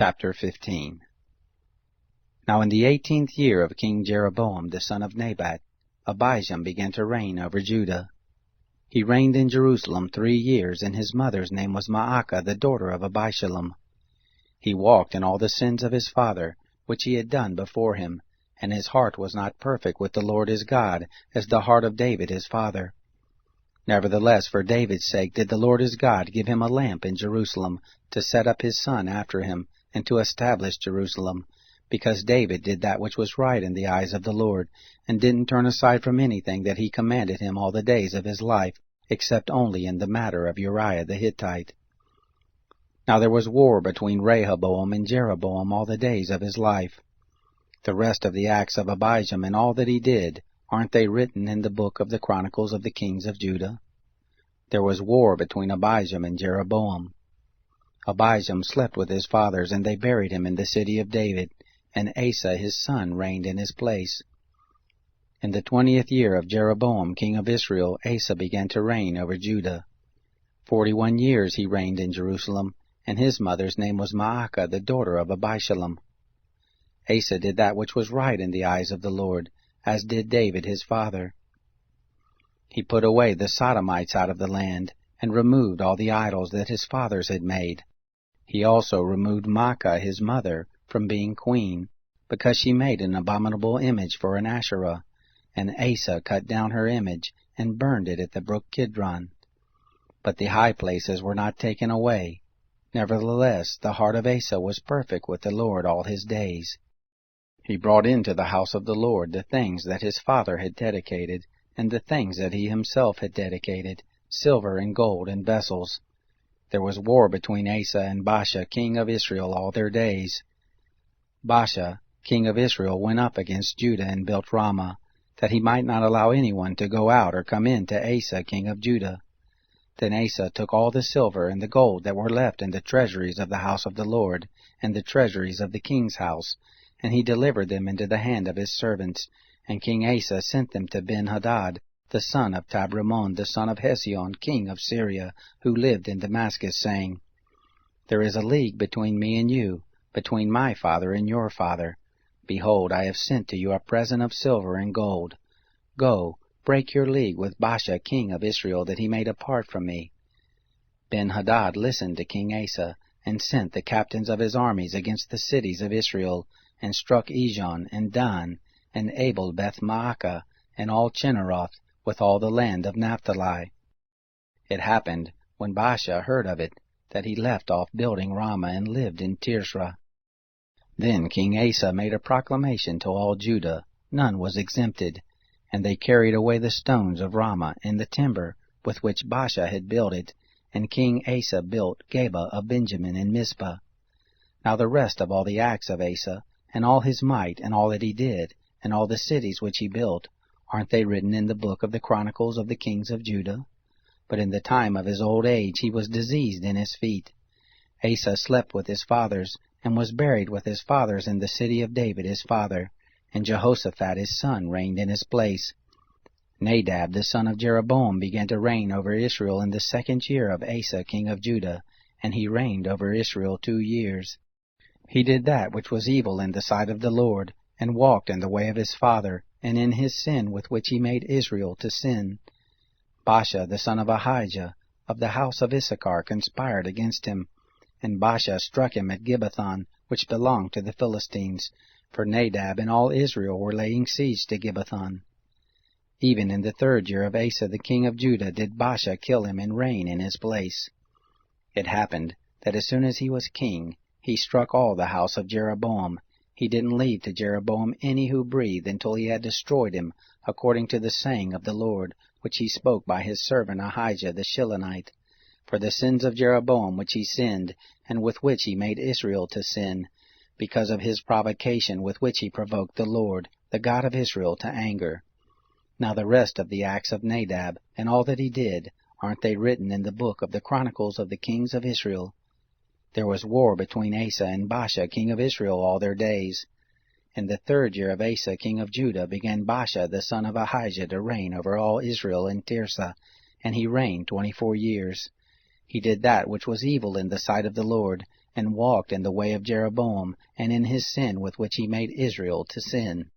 Chapter 15. Now in the 18th year of King Jeroboam the son of Nebat, Abijam began to reign over Judah. He reigned in Jerusalem 3 years, and his mother's name was Maacah, the daughter of Abishalom. He walked in all the sins of his father, which he had done before him, and his heart was not perfect with the Lord his God, as the heart of David his father. Nevertheless, for David's sake did the Lord his God give him a lamp in Jerusalem, to set up his son after him, and to establish Jerusalem, because David did that which was right in the eyes of the Lord, and didn't turn aside from anything that he commanded him all the days of his life, except only in the matter of Uriah the Hittite. Now there was war between Rehoboam and Jeroboam all the days of his life. The rest of the acts of Abijam and all that he did, aren't they written in the book of the Chronicles of the Kings of Judah? There was war between Abijam and Jeroboam. Abijam slept with his fathers, and they buried him in the city of David, and Asa his son reigned in his place. In the 20th year of Jeroboam king of Israel, Asa began to reign over Judah. 41 years he reigned in Jerusalem, and his mother's name was Maacah, the daughter of Abishalom. Asa did that which was right in the eyes of the Lord, as did David his father. He put away the Sodomites out of the land, and removed all the idols that his fathers had made. He also removed Maacah his mother from being queen, because she made an abominable image for an Asherah, and Asa cut down her image, and burned it at the brook Kidron. But the high places were not taken away. Nevertheless, the heart of Asa was perfect with the Lord all his days. He brought into the house of the Lord the things that his father had dedicated, and the things that he himself had dedicated, silver and gold and vessels. There was war between Asa and Baasha king of Israel all their days. Baasha king of Israel went up against Judah and built Ramah, that he might not allow anyone to go out or come in to Asa king of Judah. Then Asa took all the silver and the gold that were left in the treasuries of the house of the Lord, and the treasuries of the king's house, and he delivered them into the hand of his servants, and King Asa sent them to Ben-Hadad, the son of Tabrimon, the son of Hezion, king of Syria, who lived in Damascus, saying, There is a league between me and you, between my father and your father. Behold, I have sent to you a present of silver and gold. Go, break your league with Baasha king of Israel, that he may depart from me. Ben-Hadad listened to King Asa, and sent the captains of his armies against the cities of Israel, and struck Ijon, and Dan, and Abel Beth-Maacah, and all Chinneroth, with all the land of Naphtali. It happened, when Baasha heard of it, that he left off building Ramah, and lived in Tirzah. Then King Asa made a proclamation to all Judah, none was exempted, and they carried away the stones of Ramah, and the timber with which Baasha had built it, and King Asa built Geba of Benjamin and Mizpah. Now the rest of all the acts of Asa, and all his might, and all that he did, and all the cities which he built, aren't they written in the book of the Chronicles of the Kings of Judah? But in the time of his old age he was diseased in his feet. Asa slept with his fathers, and was buried with his fathers in the city of David his father, and Jehoshaphat his son reigned in his place. Nadab the son of Jeroboam began to reign over Israel in the 2nd year of Asa king of Judah, and he reigned over Israel 2 years. He did that which was evil in the sight of the Lord, and walked in the way of his father, and in his sin with which he made Israel to sin. Baasha the son of Ahijah, of the house of Issachar, conspired against him, and Baasha struck him at Gibbethon, which belonged to the Philistines, for Nadab and all Israel were laying siege to Gibbethon. Even in the 3rd year of Asa the king of Judah did Baasha kill him and reign in his place. It happened that as soon as he was king, he struck all the house of Jeroboam. He didn't leave to Jeroboam any who breathed until he had destroyed him, according to the saying of the Lord, which he spoke by his servant Ahijah the Shilonite. For the sins of Jeroboam which he sinned, and with which he made Israel to sin, because of his provocation with which he provoked the Lord, the God of Israel, to anger. Now the rest of the acts of Nadab, and all that he did, aren't they written in the book of the Chronicles of the Kings of Israel? There was war between Asa and Baasha king of Israel all their days. In the 3rd year of Asa king of Judah began Baasha the son of Ahijah to reign over all Israel in Tirzah, and he reigned 24 years. He did that which was evil in the sight of the Lord, and walked in the way of Jeroboam, and in his sin with which he made Israel to sin.